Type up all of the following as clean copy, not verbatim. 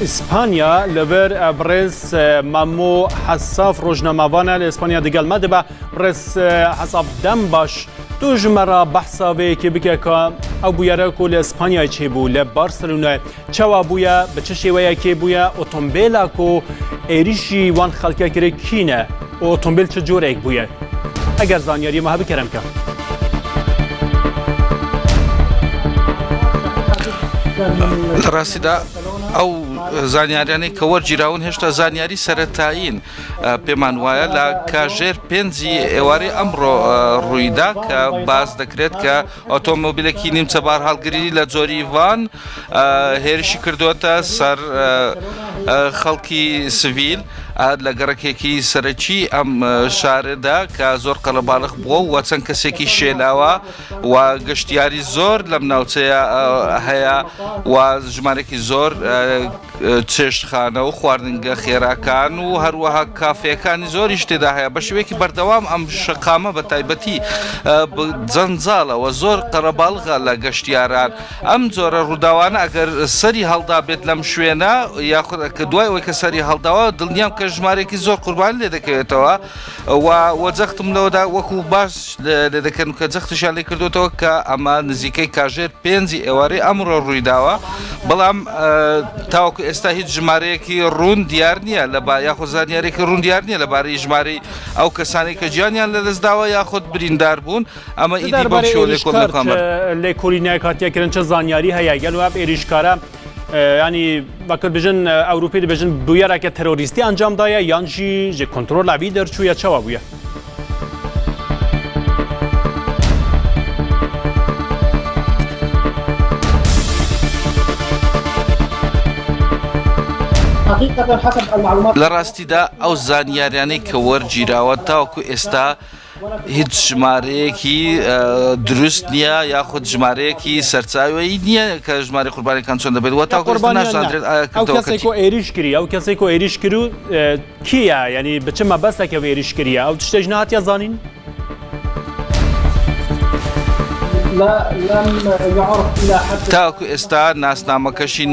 اسپانیا لبر برس مامو حساف روزنامه‌وانه اسپانیا دیگر مده برس حساب دم باش تو جمره بحثا و که بگه که او بویره کل اسپانیا چه بو ل بارسلونا چوا بویا به چه شیوه که بویا اتومبیل کو ایریشی وان خلکه کره کینه اتومبیل چه جوره یک بویا اگر زانیاری ما بکرم که ڕاستیدا ئەو زانیاریانەی کە وەرگیراون هێشتا زانیاری سەرەتایین پێمان وایە لە کاژێر پێنجی ئێوارەی ئەمڕۆ ڕوویدا کە باس دەکرێت کە ئۆتۆمۆبیلێکی نیمچەبار هەڵگری لە جۆریڤان هێرشی کردووەتە سەر خەڵکی سڤیل لە گەڕەکێکی سەرەکی ئەم شارەدا کە زۆر قەڵەباڵغ بووە و چەند کەسێکی شێلاوە و گەشتیاری زۆر لەم ناوچەیە هەیە و ژمارێکی زۆر چێشتخانە و خواردنگە خێراکان و هەروەها کافێکانی زۆریش تێدا هەیە بە شێوەیەکی بەردەوام ئەم شەقامە بە تایبەتی جەنجاڵەوە زۆر قەڵەباڵغە لە گەشتیاران ئەم جۆرە ڕووداوانە ئەگەر سەری هەڵدا بێت لەم شوێنە یاخود کە دوای ئەوەی کە سەری هەڵداوە دڵنیام کە ژمارێکی زۆر قوربانی لێ دەکەوێتەوە و جەختم لەوەدا وەکو باش لێ دەکەن کە جەختشان لێ کردوێتەوە کە ئەمە نزیکەی کاژێر پێنجی ئێوارەی ئەمڕۆ ڕوویداوە بەڵام تاوەکو ئێستا هیچ ژمارەیەکی ڕوون دیار نییە لە یاخود زانیارێکی ڕوون دیار نییە لەبارەی ژمارەی ئەو کەسانی کە گیانیان لەدەستداوە یاخود بریندار بوون ئەمە ئیدی بەم شێوە لێکۆڵینای کاتیەکردن چه زانیاری هەیە گەل واب ئێریشکارە ینی باکر بژن ئەوروپی دەبێژن بویەرێکە تەرۆریستی ئەنجام دایە یانجی ژێ کۆنترۆلاوی دەرچوویە چاوە بووە لە ڕاستیدا ئەو زانیاریانەی کە وەرگیراوە تاوەکو ئێستا هیچ ژمارەیەکی دروست نییە یاخود ژمارەیەکی سەرچاوی نییە کە ژمارە قوربانیەکان چۆن دەبێت وە تاوەکو ئێستا ناشاندرێت ئەو کەسێک ئێریش کردی ئەو کەسێک ئێریش کرد و کیە یعنی بچ مەبەستێکە ئێریش کردیە ئەو تشتێک نهاتیە زانین تاوەکو ئێستا ناسنامەکەشی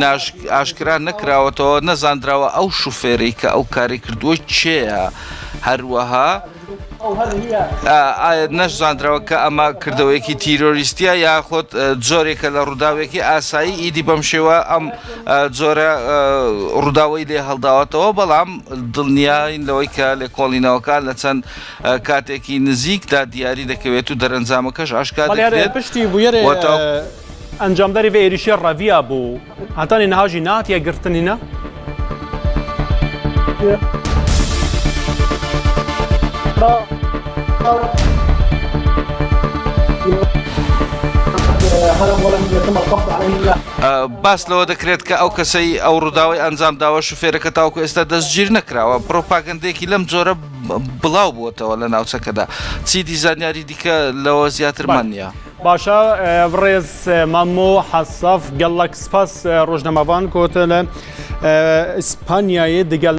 ئاشکرا نەکراوەتەوە نەزانراوە ئەو شوفێرەی کە ئەو کاری کردووە چێە هەروەها نەشزانراوە کە ئەمە کردەوەیەکی تیرۆریستیە یاخود جۆرێکە لە ڕووداوێکی ئاسایی ئیدی بەم شێوە ئەم جۆرە ڕووداوەی لێ هەڵداوەتەوە بەڵام دڵنیاین لەوەی کە لێکۆڵینەوەکان لە چەند کاتێکی نزیکدا دیاری دەکەوێت و دەرەنجامەکەش ئاشکار دەکرێت پشتی بویێرە ئەنجامداری بە ئێریشی ڕەڤیا بوو هەتانی نەهاژی ناتیە گرتنینە باس لەوە دەکرێت کە ئەو کەسەی ئەو ڕووداوی ئەنجام داوە شوفێرەکە تاوەکو ئێستا دەستگیر نەکراوە پرۆپاگەندەیەکی لەم جۆرە بڵاو بووەتەوە لە ناوچەکەدا چی دیزانیاری دیکە لەوە زیاترمان نییە باشە ڕێز مامۆ حەساف گەڵک سپاس ڕۆژنەمەوان کۆتە لە ئیسپانیایە دەگەل